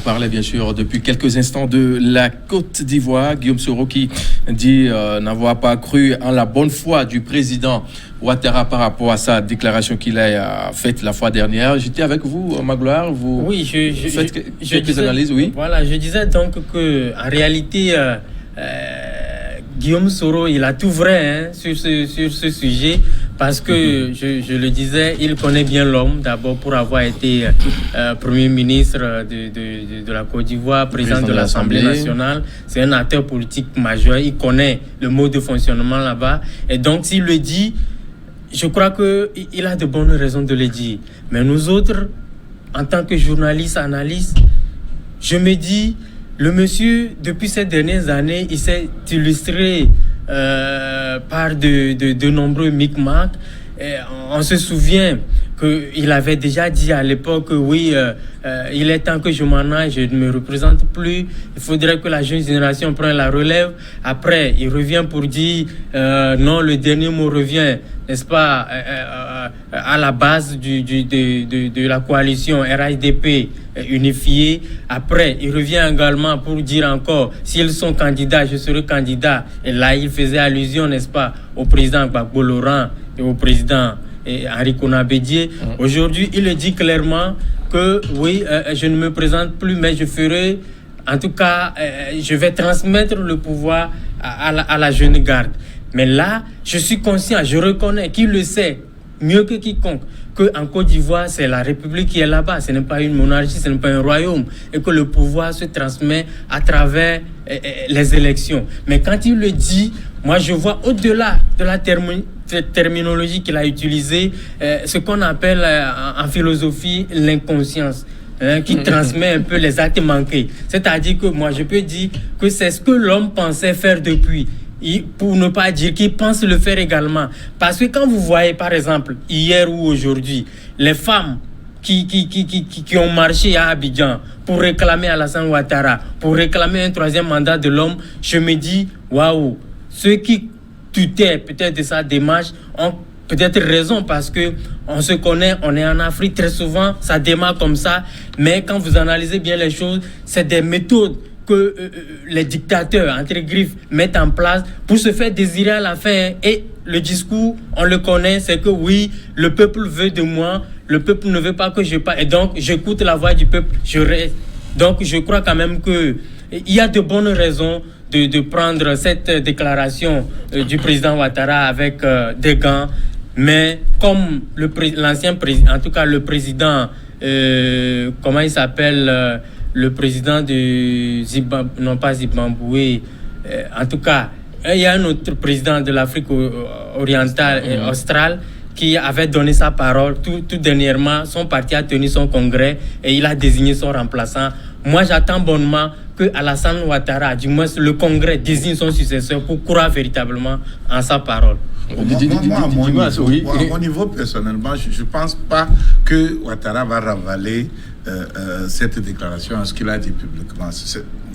parlait bien sûr depuis quelques instants de la Côte d'Ivoire. Guillaume Soro qui dit n'avoir pas cru en la bonne foi du président Ouattara par rapport à sa déclaration qu'il a faite la fois dernière. J'étais avec vous, Magloire. Oui, je faites quelques analyses, oui. Voilà, je disais donc que en réalité, Guillaume Soro, il a tout vrai sur ce sujet. Parce que, je le disais, il connaît bien l'homme, d'abord pour avoir été Premier ministre de la Côte d'Ivoire, président de l'Assemblée nationale. C'est un acteur politique majeur, il connaît le mode de fonctionnement là-bas. Et donc, s'il le dit, je crois qu'il a de bonnes raisons de le dire. Mais nous autres, en tant que journalistes, analystes, je me dis, le monsieur, depuis ces dernières années, il s'est illustré par de nombreux micmacs. On se souvient qu'il avait déjà dit à l'époque que oui, il est temps que je m'en aille, je ne me représente plus, il faudrait que la jeune génération prenne la relève. Après, il revient pour dire non, le dernier mot revient, n'est-ce pas, à la base de la coalition RHDP unifiée. Après, il revient également pour dire encore, s'ils sont candidats, je serai candidat. Et là, il faisait allusion, n'est-ce pas, au président Gbagbo Laurent et au président Henri Konan Bédié. Aujourd'hui, il le dit clairement que oui, je ne me présente plus, mais je ferai, en tout cas, je vais transmettre le pouvoir à la jeune garde. Mais là, je suis conscient, je reconnais qu'il le sait mieux que quiconque, qu'en Côte d'Ivoire, c'est la République qui est là-bas. Ce n'est pas une monarchie, ce n'est pas un royaume. Et que le pouvoir se transmet à travers les élections. Mais quand il le dit, moi, je vois au-delà de la terminologie qu'il a utilisée, ce qu'on appelle en philosophie l'inconscience. Qui transmet un peu les actes manqués. C'est-à-dire que moi, je peux dire que c'est ce que l'homme pensait faire depuis. Pour ne pas dire qu'il pense le faire également. Parce que quand vous voyez, par exemple, hier ou aujourd'hui, les femmes qui ont marché à Abidjan pour réclamer Alassane Ouattara, pour réclamer un troisième mandat de l'homme, je me dis, waouh, ceux qui tutaient peut-être de sa démarche ont peut-être raison, parce que on se connaît, on est en Afrique très souvent, ça démarre comme ça, mais quand vous analysez bien les choses, c'est des méthodes que les dictateurs, entre griffes, mettent en place pour se faire désirer à la fin. Et le discours, on le connaît, c'est que oui, le peuple veut de moi, le peuple ne veut pas que je parte, et donc j'écoute la voix du peuple, je reste. Donc je crois quand même qu'il y a de bonnes raisons de prendre cette déclaration du président Ouattara avec des gants, mais comme l'ancien président, en tout cas le président, comment il s'appelle, le président de Zimbabwe, non pas Zimbabwe, en tout cas, il y a un autre président de l'Afrique orientale et australe qui avait donné sa parole. Tout dernièrement, son parti a tenu son congrès et il a désigné son remplaçant. Moi, j'attends bonnement que Alassane Ouattara, du moins le congrès, désigne son successeur pour croire véritablement en sa parole. À mon niveau, personnellement, je ne pense pas que Ouattara va ravaler cette déclaration à ce qu'il a dit publiquement.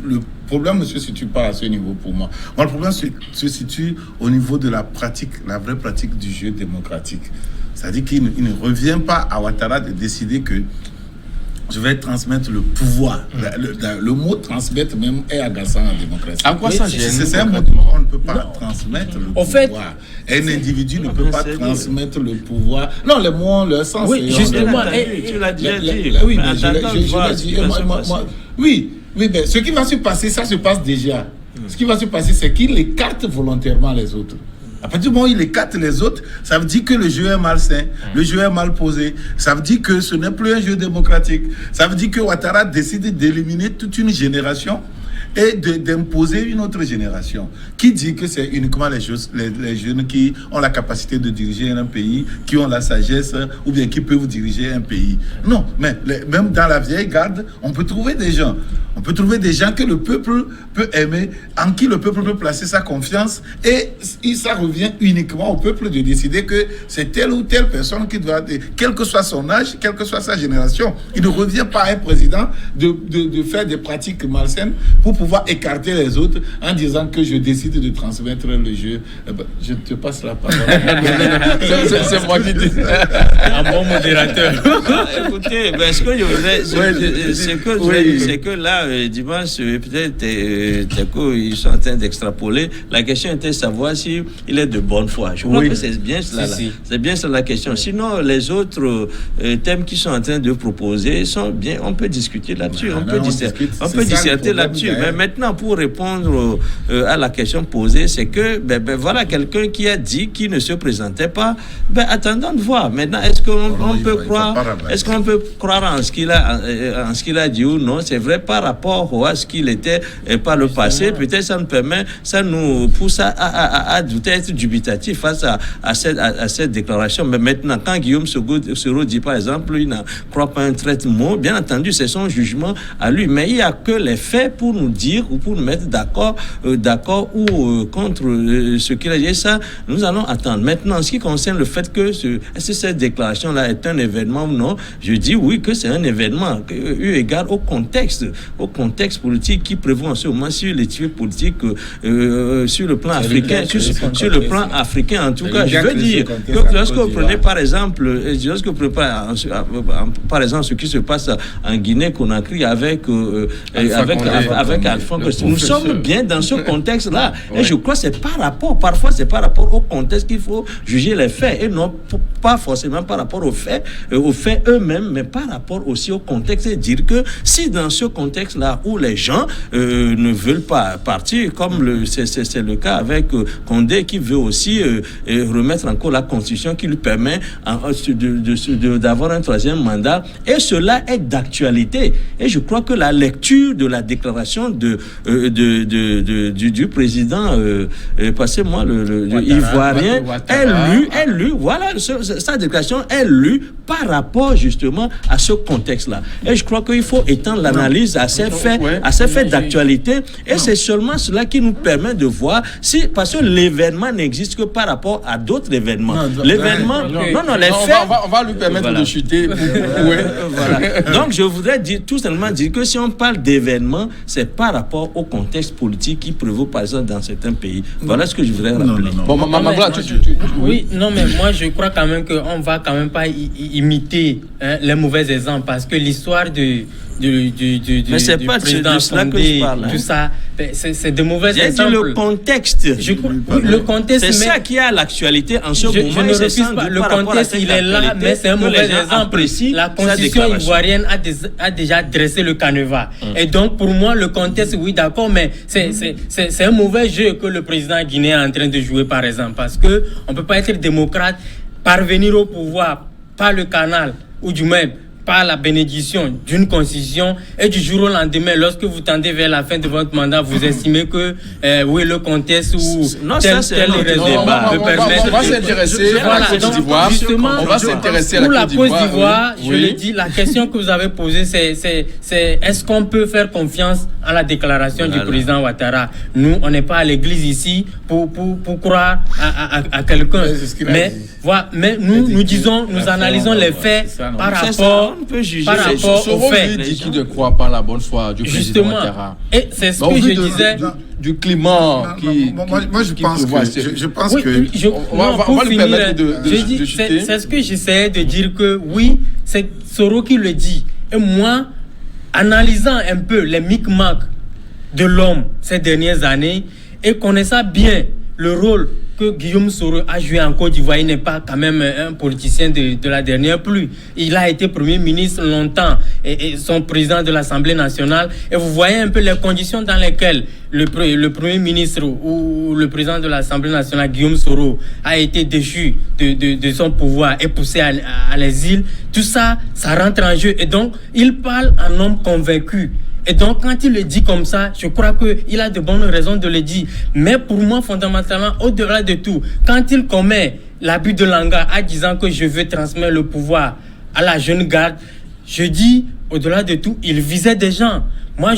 Le problème ne se situe pas à ce niveau pour moi. Le problème se situe au niveau de la pratique, la vraie pratique du jeu démocratique. C'est-à-dire qu'il ne revient pas à Ouattara de décider que je vais transmettre le pouvoir. Le mot transmettre même est agaçant en démocratie. À quoi ça gêne? C'est un mot on ne peut pas transmettre le pouvoir. Un individu ne peut pas transmettre le pouvoir. Non, les mots ont leur sens. Oui, justement. Tu l'as déjà dit. Oui, mais je l'ai dit. Oui, mais ce qui va se passer, ça se passe déjà. Ce qui va se passer, c'est qu'il écarte volontairement les autres. À partir du moment où il écarte les autres, ça veut dire que le jeu est malsain, le jeu est mal posé. Ça veut dire que ce n'est plus un jeu démocratique. Ça veut dire que Ouattara décide d'éliminer toute une génération et d'imposer une autre génération. Qui dit que c'est uniquement les jeunes qui ont la capacité de diriger un pays, qui ont la sagesse ou bien qui peuvent diriger un pays. Non, mais même dans la vieille garde, on peut trouver des gens. peut trouver des gens que le peuple peut aimer, en qui le peuple peut placer sa confiance, et ça revient uniquement au peuple de décider que c'est telle ou telle personne qui doit, quel que soit son âge, quelle que soit sa génération. Il ne revient pas à un président de faire des pratiques malsaines pour pouvoir écarter les autres en disant que je décide de transmettre le jeu. Je te passe la parole. C'est moi qui dis. Un bon modérateur. Écoutez, ce que je voudrais, c'est que là, dimanche, peut-être Teko, ils sont en train d'extrapoler. La question était de savoir si il est de bonne foi. Je crois que c'est bien cela. C'est bien ça la question. Sinon, les autres thèmes qui sont en train de proposer sont bien. On peut discuter là-dessus. On peut disserter là-dessus. Mais maintenant, pour répondre à la question posée, c'est que voilà quelqu'un qui a dit qu'il ne se présentait pas. Attendons de voir. Maintenant, est-ce qu'on peut croire en ce qu'il a dit ou non? C'est vrai par rapport à ce qu'il était par le passé. Peut-être ça nous pousse à douter, être dubitatif face à cette déclaration. Mais maintenant, quand Guillaume Soro dit par exemple, il ne croit pas un traitement, bien entendu, c'est son jugement à lui. Mais il n'y a que les faits pour nous dire ou pour nous mettre d'accord ou contre ce qu'il a dit. Et ça, nous allons attendre. Maintenant, en ce qui concerne le fait que est-ce que cette déclaration-là est un événement ou non, je dis oui que c'est un événement, eu égard au contexte politique qui prévaut en ce moment sur l'étude politique sur le plan africain, sur le plan africain en tout cas. Je veux dire que lorsque vous prenez par exemple, ce qui se passe en Guinée-Conakry avec Alpha Condé, nous sommes bien dans ce contexte-là. Et je crois que c'est par rapport au contexte qu'il faut juger les faits et non pas forcément par rapport aux faits eux-mêmes, mais par rapport aussi au contexte et dire que si dans ce contexte-là où les gens ne veulent pas partir, comme c'est le cas avec Condé qui veut aussi remettre en cause la constitution qui lui permet d'avoir un troisième mandat, et cela est d'actualité. Et je crois que la lecture de la déclaration du président, passez-moi le ivoirien, est lu, voilà, sa déclaration est lue par rapport justement à ce contexte-là. Et je crois qu'il faut étendre l'analyse à ces faits d'actualité, et c'est seulement cela qui nous permet de voir si, parce que l'événement n'existe que par rapport à d'autres événements. Les faits... On va lui permettre de chuter. Voilà. Donc, je voudrais tout simplement dire que si on parle d'événements, c'est par rapport au contexte politique qui prévaut, par exemple, dans certains pays. Voilà ce que je voudrais rappeler. Oui, non, mais moi, je crois quand même qu'on ne va quand même pas imiter les mauvais exemples, parce que l'histoire du président Condé, tout ça, c'est de mauvais exemples. Le contexte. Le contexte, c'est ça qui a l'actualité en ce moment. Je ne refuse pas. Le contexte, il est là, mais c'est un mauvais exemple. La constitution ivoirienne a déjà dressé le canevas. Et donc, pour moi, le contexte, oui, d'accord, mais c'est un mauvais jeu que le président guinéen est en train de jouer, par exemple, parce que on peut pas être démocrate, parvenir au pouvoir par le canal ou du même par la bénédiction d'une constitution, et du jour au lendemain, lorsque vous tendez vers la fin de votre mandat, vous estimez que oui, le contexte ou tel raison me permet. On va s'intéresser à la Côte d'Ivoire. On va s'intéresser à la Côte d'Ivoire. Pour la Côte d'Ivoire, je le dis, la question que vous avez posée, c'est est-ce qu'on peut faire confiance à la déclaration du président Ouattara? Nous, on n'est pas à l'église ici pour croire à quelqu'un. Mais nous disons, nous analysons les faits par rapport. On peut juger Soro lui dit qu'il ne croit pas à la bonne foi du président Ouattara. Et c'est ce que je disais. Du climat moi je pense que on va lui permettre de chuter. C'est ce que j'essayais de dire, que oui, c'est Soro qui le dit. Et moi, analysant un peu les micmacs de l'homme ces dernières années et connaissant bien le rôle que Guillaume Soro a joué en Côte d'Ivoire, il n'est pas quand même un politicien de la dernière pluie. Il a été Premier ministre longtemps et son président de l'Assemblée nationale. Et vous voyez un peu les conditions dans lesquelles le Premier ministre ou le président de l'Assemblée nationale, Guillaume Soro, a été déchu de son pouvoir et poussé à l'exil. Tout ça, ça rentre en jeu. Et donc, il parle en homme convaincu. Et donc, quand il le dit comme ça, je crois qu'il a de bonnes raisons de le dire. Mais pour moi, fondamentalement, au-delà de tout, quand il commet l'abus de langage en disant que je veux transmettre le pouvoir à la jeune garde, je dis, au-delà de tout, il visait des gens. Moi,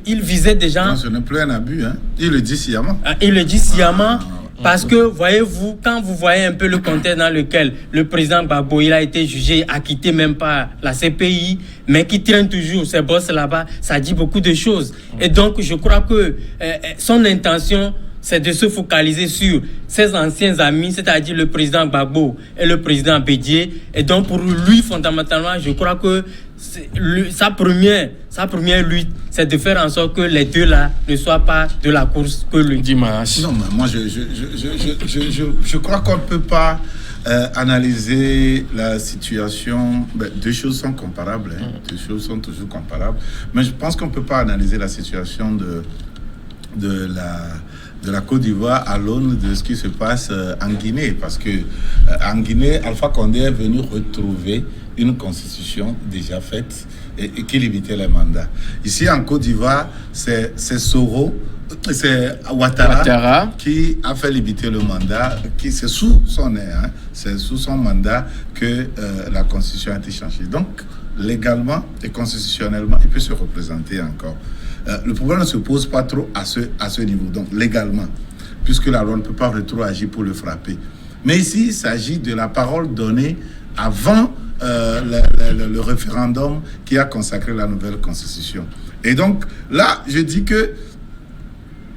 il visait déjà... Non, ce n'est plus un abus, hein. Il le dit sciemment. Il le dit sciemment. Parce que, voyez-vous, quand vous voyez un peu le contexte dans lequel le président Gbagbo, il a été jugé, acquitté même par la CPI, mais qui traîne toujours ses boss là-bas, ça dit beaucoup de choses. Et donc, je crois que son intention, c'est de se focaliser sur ses anciens amis, c'est-à-dire le président Gbagbo et le président Bédié. Et donc, pour lui, fondamentalement, je crois que sa première lutte, c'est de faire en sorte que les deux là ne soient pas de la course que lui. Dimanche. Non, mais moi, je crois qu'on ne peut pas analyser la situation. Deux choses sont comparables. Deux choses sont toujours comparables. Mais je pense qu'on ne peut pas analyser la situation de la Côte d'Ivoire à l'aune de ce qui se passe en Guinée. Parce que en Guinée, Alpha Condé est venu retrouver une constitution déjà faite et qui limitait les mandats. Ici, en Côte d'Ivoire, c'est Ouattara qui a fait limiter le mandat, c'est sous son air, c'est sous son mandat que la constitution a été changée. Donc, légalement et constitutionnellement, il peut se représenter encore. Le problème ne se pose pas trop à ce niveau, donc légalement, puisque la loi ne peut pas trop agir pour le frapper. Mais ici, il s'agit de la parole donnée avant le référendum qui a consacré la nouvelle constitution. Et donc, là, je dis que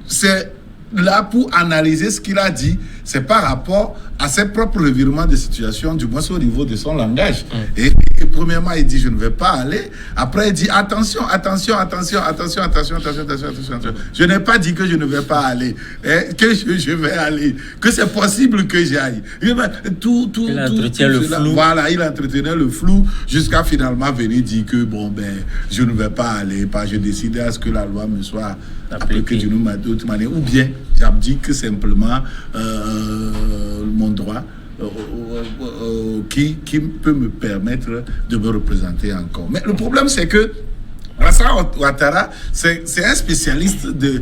c'est là pour analyser ce qu'il a dit, c'est par rapport à ses propres revirements de situation, du moins au niveau de son langage. Et premièrement, il dit, je ne vais pas aller. Après, il dit, attention. Je n'ai pas dit que je ne vais pas aller, que je vais aller, que c'est possible que j'aille. Il entretient le flou. Voilà, il entretenait le flou jusqu'à finalement venir dire que, je ne vais pas aller, je décide à ce que la loi me soit appliquée d'une autre manière. Ou bien, j'abdique simplement mon droit qui peut me permettre de me représenter encore. Mais le problème, c'est que Alassane Ouattara, c'est un spécialiste de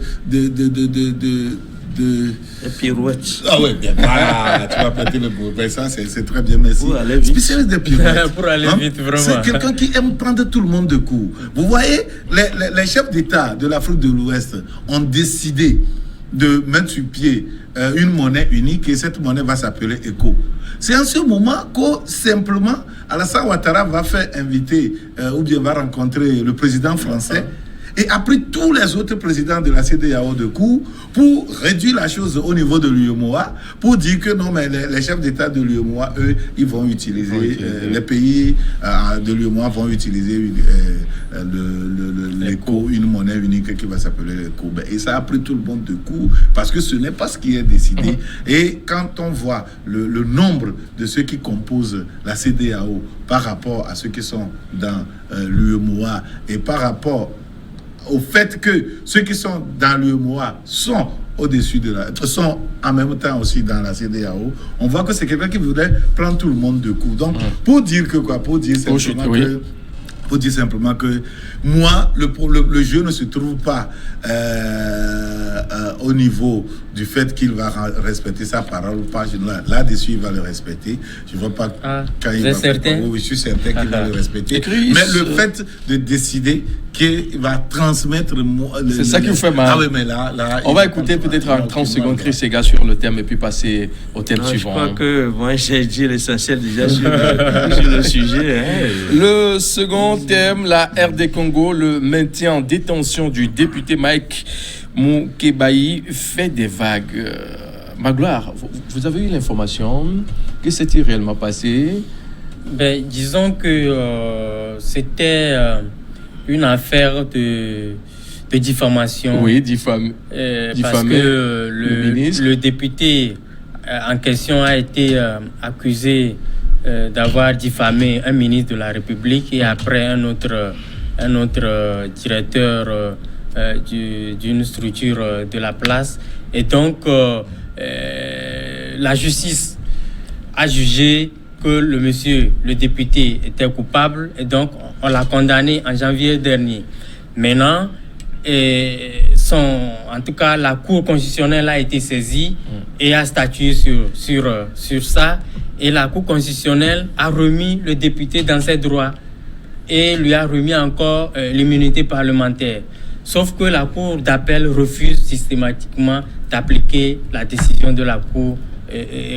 pirouettes. Ah oui, bien. Voilà, tu vas prêter le mot. Ça, c'est très bien, merci. Pour aller vite. Spécialiste de pirouettes. Pour aller vite, vraiment. C'est quelqu'un qui aime prendre tout le monde de court. Vous voyez, les chefs d'État de l'Afrique de l'Ouest ont décidé de mettre sur pied une monnaie unique et cette monnaie va s'appeler ECO. C'est en ce moment que simplement Alassane Ouattara va faire inviter ou bien va rencontrer le président français et après tous les autres présidents de la CEDEAO de coup pour réduire la chose au niveau de l'UEMOA, pour dire que non, mais les chefs d'État de l'UEMOA, eux, ils vont utiliser, les pays de l'UEMOA vont utiliser l'ECO, une monnaie unique qui va s'appeler l'ECO. Et ça a pris tout le monde de coup parce que ce n'est pas ce qui est décidé. Et quand on voit le nombre de ceux qui composent la CEDEAO par rapport à ceux qui sont dans l'UEMOA et par rapport au fait que ceux qui sont dans l'UEMOA sont au-dessus sont en même temps aussi dans la CEDEAO, on voit que c'est quelqu'un qui voudrait prendre tout le monde de coup. Donc, pour dire simplement que moi, le jeu ne se trouve pas au niveau du fait qu'il va respecter sa parole ou pas. Là-dessus, il va le respecter. Je ne vois pas quand il va certain? Oui, je suis certain qu'il va le respecter. Mais le fait de décider qu'il va transmettre... C'est ça qui vous fait mal. Ah oui, mais là on va écouter peut-être en 30 secondes Chris Sega sur le thème et puis passer au thème suivant. Je crois que moi, j'ai dit l'essentiel déjà sur le sujet. Le second thème, la RD Congo, le maintien en détention du député Mike Moukebaï fait des vagues. Magloire, vous avez eu l'information? Que s'est-il réellement passé? Disons que c'était une affaire de diffamation. Oui, parce que le député en question a été accusé d'avoir diffamé un ministre de la République et après un autre directeur d'une structure de la place. Et donc, la justice a jugé que le député était coupable et donc on l'a condamné en janvier dernier. Maintenant, en tout cas, la Cour constitutionnelle a été saisie et a statué sur ça. Et la Cour constitutionnelle a remis le député dans ses droits et lui a remis encore l'immunité parlementaire. Sauf que la Cour d'appel refuse systématiquement d'appliquer la décision de la Cour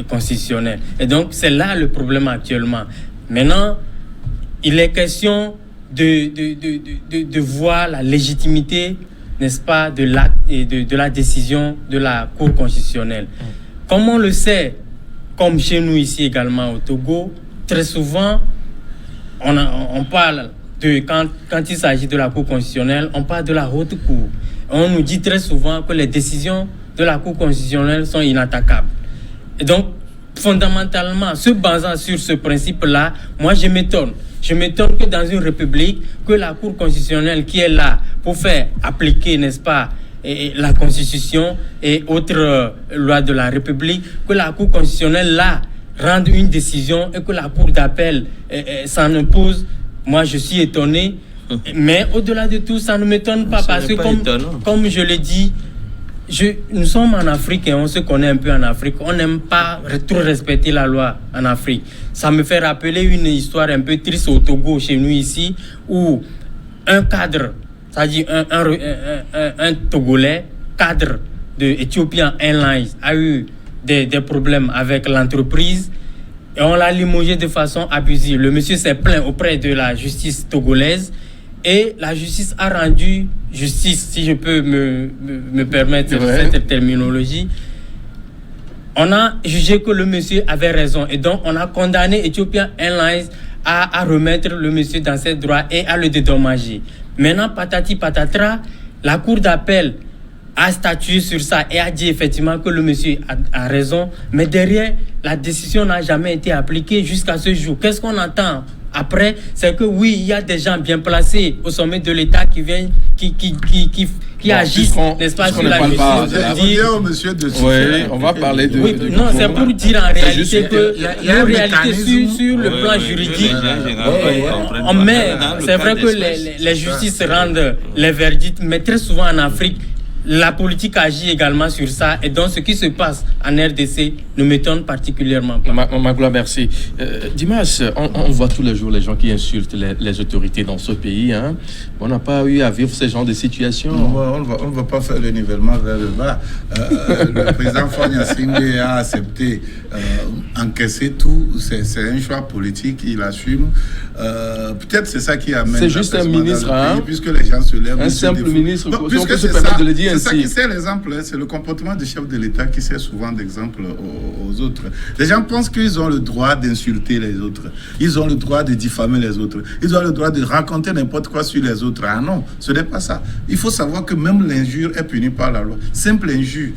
constitutionnelle. Et donc, c'est là le problème actuellement. Maintenant, il est question de voir la légitimité, n'est-ce pas, de l'acte et de la décision de la Cour constitutionnelle. Comme on le sait, comme chez nous ici également au Togo, très souvent, on parle de, quand il s'agit de la Cour constitutionnelle, on parle de la haute cour. On nous dit très souvent que les décisions de la Cour constitutionnelle sont inattaquables. Et donc, fondamentalement, se basant sur ce principe-là, moi je m'étonne. Je m'étonne que dans une république, que la Cour constitutionnelle qui est là pour faire appliquer, n'est-ce pas, la Constitution et autres lois de la République, que la Cour constitutionnelle là rende une décision et que la Cour d'appel s'en oppose. Moi, je suis étonné. Mais au-delà de tout, ça ne m'étonne pas parce que, comme je l'ai dit, nous sommes en Afrique et on se connaît un peu en Afrique. On n'aime pas trop respecter la loi en Afrique. Ça me fait rappeler une histoire un peu triste au Togo, chez nous ici, où un cadre, c'est-à-dire un Togolais, cadre de Ethiopian Airlines, a eu des problèmes avec l'entreprise et on l'a limogé de façon abusive. Le monsieur s'est plaint auprès de la justice togolaise et la justice a rendu justice, si je peux me permettre cette terminologie. On a jugé que le monsieur avait raison et donc on a condamné Ethiopian Airlines à remettre le monsieur dans ses droits et à le dédommager. Maintenant, patati patatra, la Cour d'appel a statué sur ça et a dit effectivement que le monsieur a raison, mais derrière, la décision n'a jamais été appliquée jusqu'à ce jour. Qu'est-ce qu'on entend après? C'est que oui, il y a des gens bien placés au sommet de l'État qui viennent, qui agissent, n'est-ce pas, sur la justice. Oui, on va parler de... Oui, non, c'est pour dire en réalité que nos réalités sur le plan juridique, c'est vrai que les justices rendent les verdicts, mais très souvent en Afrique, la politique agit également sur ça et donc ce qui se passe en RDC ne m'étonne particulièrement pas. Magloire, merci. Dimas, on voit tous les jours les gens qui insultent les autorités dans ce pays. Hein. On n'a pas eu à vivre ce genre de situation. On ne va pas faire le nivellement vers le bas. Le président Fagna Singbe a accepté encaisser tout. C'est un choix politique, il assume. Peut-être c'est ça qui amène... C'est juste un ministre, hein, puisque les gens se lèvent. Un simple ministre, donc, puisque on peut se permettre de le dire. C'est ça qui sert l'exemple, c'est le comportement du chef de l'État qui sert souvent d'exemple aux autres. Les gens pensent qu'ils ont le droit d'insulter les autres, ils ont le droit de diffamer les autres, ils ont le droit de raconter n'importe quoi sur les autres. Ah non, ce n'est pas ça. Il faut savoir que même l'injure est punie par la loi. Simple injure,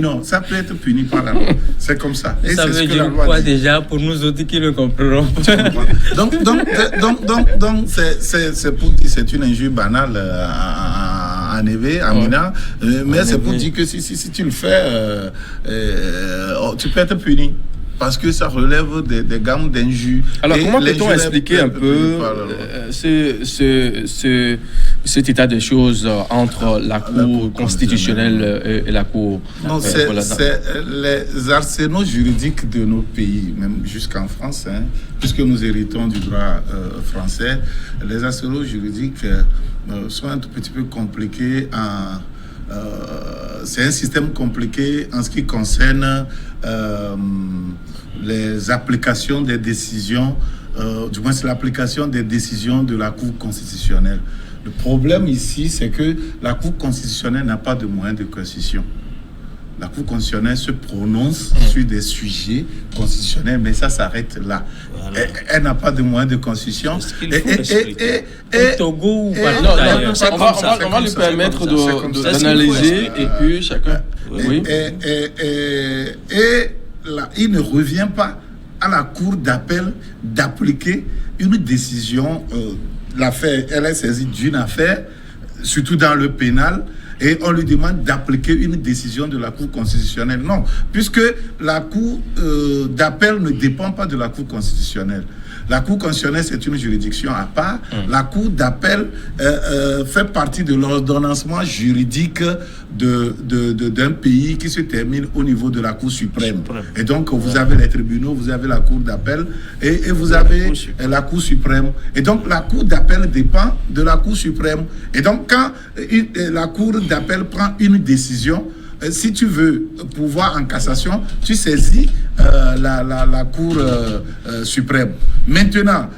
non, ça peut être puni par la loi. C'est comme ça. Et ça veut dire quoi déjà pour nous autres qui le comprendront? Donc c'est pour dire c'est une injure banale à Neve, à Mina, mais c'est pour dire que si tu le fais, tu peux être puni. Parce que ça relève des gammes d'injures. Alors, comment peut-on expliquer un peu cet état de choses entre la Cour constitutionnelle et la Cour? Non, c'est les arsenaux juridiques de nos pays, même jusqu'en France, hein, puisque nous héritons du droit français, les arsenaux juridiques sont un tout petit peu compliqués c'est un système compliqué en ce qui concerne les applications des décisions, du moins c'est l'application des décisions de la Cour constitutionnelle. Le problème ici, c'est que la Cour constitutionnelle n'a pas de moyens de coercition. La Cour constitutionnelle se prononce sur des sujets constitutionnels, mais ça s'arrête là. Voilà. Elle n'a pas de moyens de constitution. Au Togo ou on va lui permettre d'analyser et puis chacun. Oui. Et là, il ne revient pas à la Cour d'appel d'appliquer une décision. L'affaire, elle est saisie d'une affaire, surtout dans le pénal. Et on lui demande d'appliquer une décision de la Cour constitutionnelle. Non, puisque la Cour d'appel ne dépend pas de la Cour constitutionnelle. La Cour constitutionnelle, c'est une juridiction à part. La Cour d'appel fait partie de l'ordonnancement juridique d'un pays qui se termine au niveau de la Cour suprême. Et donc, vous avez les tribunaux, vous avez la Cour d'appel et vous avez la Cour suprême. Et donc, la Cour d'appel dépend de la Cour suprême. Et donc, quand la Cour d'appel prend une décision, si tu veux pouvoir en cassation, tu saisis la Cour suprême. Maintenant,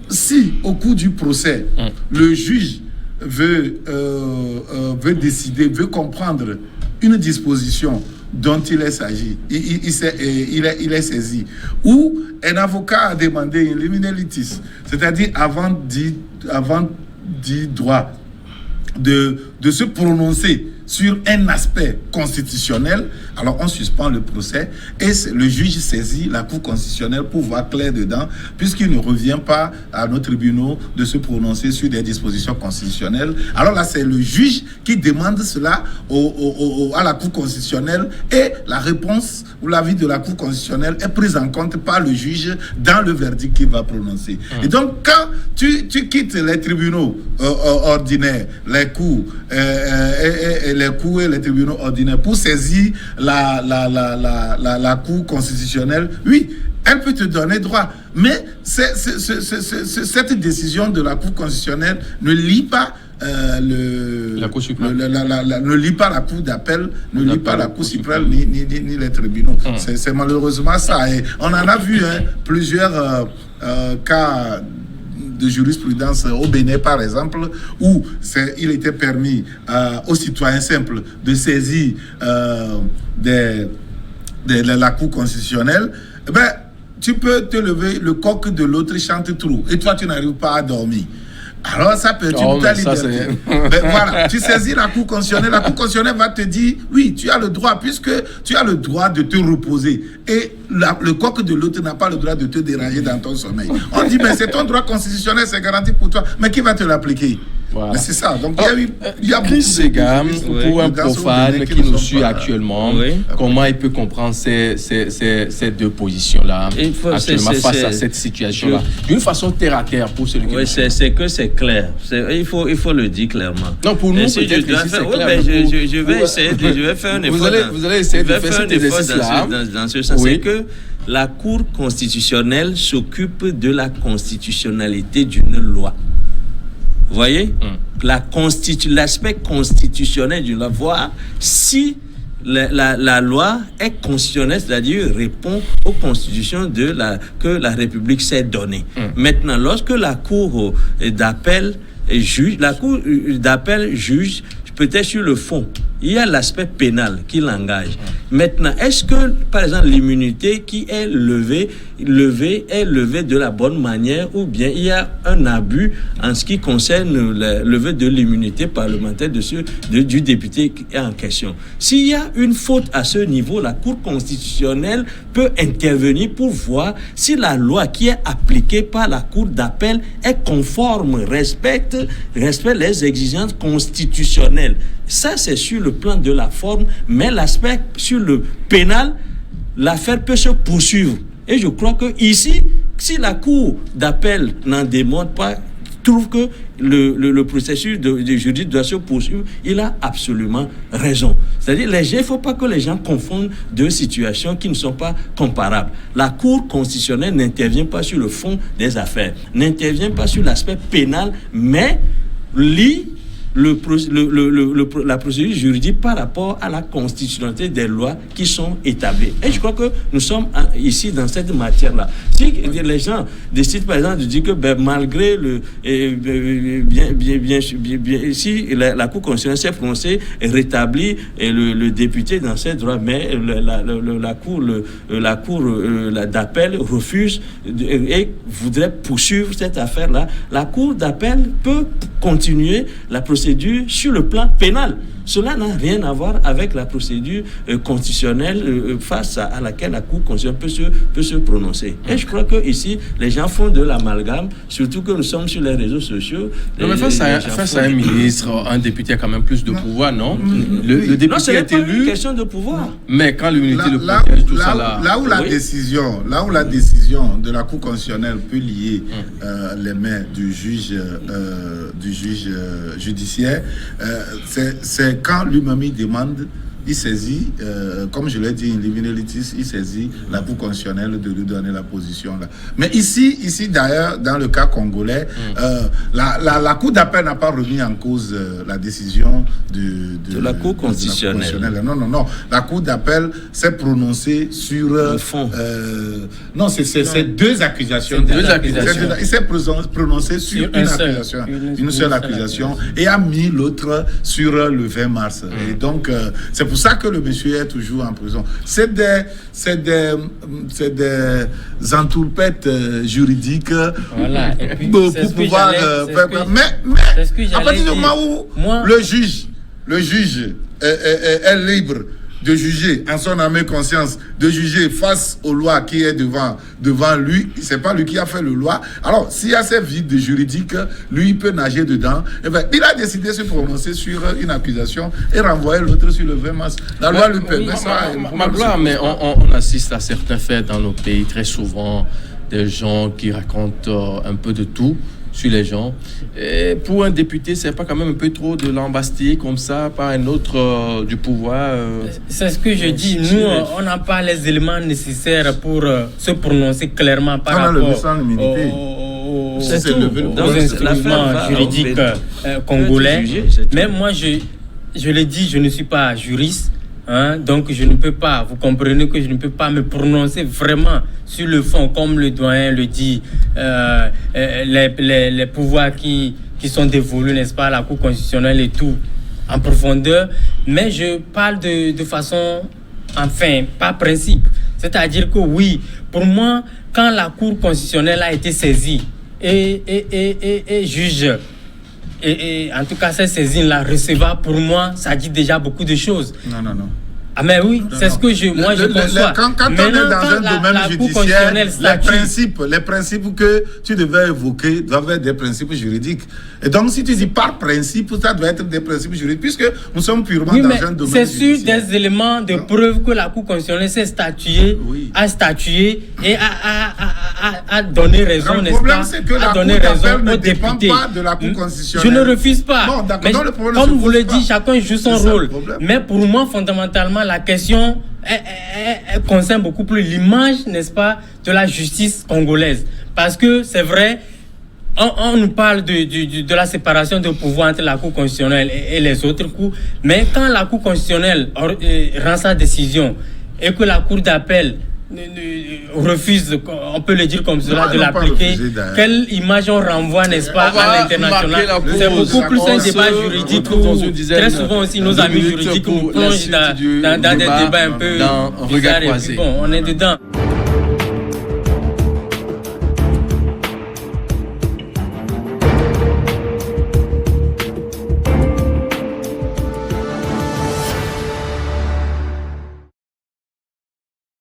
si au cours du procès, le juge veut décider, veut comprendre une disposition dont il est saisi, ou un avocat a demandé une limine litis, c'est-à-dire avant dit droit de se prononcer sur un aspect constitutionnel, alors on suspend le procès et le juge saisit la Cour constitutionnelle pour voir clair dedans, puisqu'il ne revient pas à nos tribunaux de se prononcer sur des dispositions constitutionnelles. Alors là, c'est le juge qui demande cela à la Cour constitutionnelle et la réponse ou l'avis de la Cour constitutionnelle est prise en compte par le juge dans le verdict qu'il va prononcer. Et donc, quand tu quittes les tribunaux ordinaires, les cours et les tribunaux ordinaires pour saisir la Cour constitutionnelle, oui, elle peut te donner droit. Mais cette décision de la Cour constitutionnelle ne lie pas la Cour suprême, ne lit pas la Cour d'appel, ne lit pas la Cour suprême, ni les tribunaux. C'est malheureusement ça. Et on en a vu plusieurs cas de jurisprudence au Bénin, par exemple, où il était permis aux citoyens simples de saisir la Cour constitutionnelle. Tu peux te lever, le coq de l'autre chante trop, et toi tu n'arrives pas à dormir. Alors ça perturbe ta liberté. Voilà, tu saisis la Cour constitutionnelle, la Cour constitutionnelle va te dire, oui, tu as le droit, puisque tu as le droit de te reposer. Et le coq de l'autre n'a pas le droit de te déranger dans ton sommeil. On dit, mais c'est ton droit constitutionnel, c'est garanti pour toi. Mais qui va te l'appliquer? Voilà. Mais c'est ça. Donc il y a Chris Sega, pour un profane qui nous suit actuellement, comment il peut comprendre ces deux positions-là actuellement face à cette situation-là, d'une façon terre à terre pour celui qui nous suit. C'est que c'est clair. Il faut le dire clairement. Non, pour nous, si peut-être que c'est clair. Je vais essayer, je vais faire un effort. Vous allez essayer de faire cet exercice-là. Dans ce sens, c'est que la Cour constitutionnelle s'occupe de la constitutionnalité d'une loi. Vous voyez, l'aspect constitutionnel d'une loi, voir si la loi est constitutionnelle, c'est-à-dire répond aux constitutions que la République s'est donnée. Maintenant, lorsque la Cour d'appel juge, peut-être sur le fond, il y a l'aspect pénal qui l'engage. Maintenant, est-ce que, par exemple, l'immunité qui est levée de la bonne manière, ou bien il y a un abus en ce qui concerne le lever de l'immunité parlementaire du député en question? S'il y a une faute à ce niveau, la Cour constitutionnelle peut intervenir pour voir si la loi qui est appliquée par la Cour d'appel est conforme, respecte les exigences constitutionnelles. Ça, c'est sur le plan de la forme, mais l'aspect sur le pénal, l'affaire peut se poursuivre. Et je crois que ici, si la Cour d'appel n'en démontre pas, trouve que le processus de juridique doit se poursuivre, il a absolument raison. C'est-à-dire, il ne faut pas que les gens confondent deux situations qui ne sont pas comparables. La Cour constitutionnelle n'intervient pas sur le fond des affaires, n'intervient pas sur l'aspect pénal, mais lit la procédure juridique par rapport à la constitutionnalité des lois qui sont établies. Et je crois que nous sommes ici dans cette matière-là. Si les gens décident par exemple de dire que malgré si la Cour constitutionnelle s'est prononcée et rétablit le député dans ses droits, mais la Cour d'appel refuse et voudrait poursuivre cette affaire-là, la Cour d'appel peut continuer la procédure procédure sur le plan pénal. Cela n'a rien à voir avec la procédure constitutionnelle face à laquelle la Cour constitutionnelle peut se prononcer. Et je crois que ici, les gens font de l'amalgame, surtout que nous sommes sur les réseaux sociaux. Non, mais face à un ministre, un député a quand même plus de pouvoir, non? Le député est élu. C'est une question de pouvoir. Mais quand l'immunité le protège, tout ça là. Là où la décision de la Cour constitutionnelle peut lier les mains du juge judiciaire, c'est quand lui-même il demande, il saisit, comme je l'ai dit, in limine litis, il saisit la Cour constitutionnelle de lui donner la position là. Mais ici d'ailleurs, dans le cas congolais, la Cour d'appel n'a pas remis en cause la décision de la Cour constitutionnelle. Non. La Cour d'appel s'est prononcée sur le fond. Non, c'est deux accusations. Il s'est prononcé sur une seule accusation, et a mis l'autre sur le 20 mars. Et donc, c'est pour ça que le monsieur est toujours en prison. C'est des entourloupettes juridiques, voilà. pour pouvoir faire. Mais à partir du moment où le juge est libre de juger en son âme et conscience, de juger face aux lois qui est devant lui, c'est pas lui qui a fait le loi. Alors, s'il y a ces vides juridiques, lui, il peut nager dedans. Et bien, il a décidé de se prononcer sur une accusation et renvoyer l'autre sur le 20 mars. La loi lui permet ça. Magloire, mais on assiste à certains faits dans nos pays très souvent, des gens qui racontent un peu de tout sur les gens. Et pour un député, c'est pas quand même un peu trop de l'embastiller comme ça par un autre du pouvoir C'est ce que je dis. Nous, on n'a pas les éléments nécessaires pour se prononcer clairement par rapport aux instruments juridiques congolais. Mais moi, je l'ai dit, je ne suis pas juriste. Donc je ne peux pas, vous comprenez que je ne peux pas me prononcer vraiment sur le fond, comme le doyen le dit, les pouvoirs qui sont dévolus, n'est-ce pas, à la Cour constitutionnelle et tout, en profondeur. Mais je parle de façon, enfin, pas principe. C'est-à-dire que oui, pour moi, quand la Cour constitutionnelle a été saisie et juge, et en tout cas, cette saisine-là recevable, pour moi, ça dit déjà beaucoup de choses. Non. Ah mais oui, c'est ce que je conçois. Quand on est dans un domaine judiciaire, les principes que tu devais évoquer doivent être des principes juridiques. Et donc, si tu dis par principe, ça doit être des principes juridiques, puisque nous sommes purement dans un domaine c'est judiciaire. C'est sur des éléments de preuve que la Cour constitutionnelle s'est statuée, a statué et a donné raison, n'est-ce pas? Le problème, c'est que la Cour d'appel ne dépend pas de la Cour constitutionnelle. Je ne refuse pas. Non, mais comme vous le dites, chacun joue son rôle. Mais pour moi, fondamentalement, la question elle concerne beaucoup plus l'image, n'est-ce pas, de la justice congolaise. Parce que c'est vrai, on nous parle de la séparation de pouvoir entre la Cour constitutionnelle et les autres cours, mais quand la Cour constitutionnelle rend sa décision et que la Cour d'appel refuse, on peut le dire comme cela, de l'appliquer, quelle image on renvoie, n'est-ce pas, à l'international? C'est beaucoup plus un débat juridique où très souvent aussi nos amis juridiques nous plongent dans des débats un peu bizarres et puis bon, on est dedans.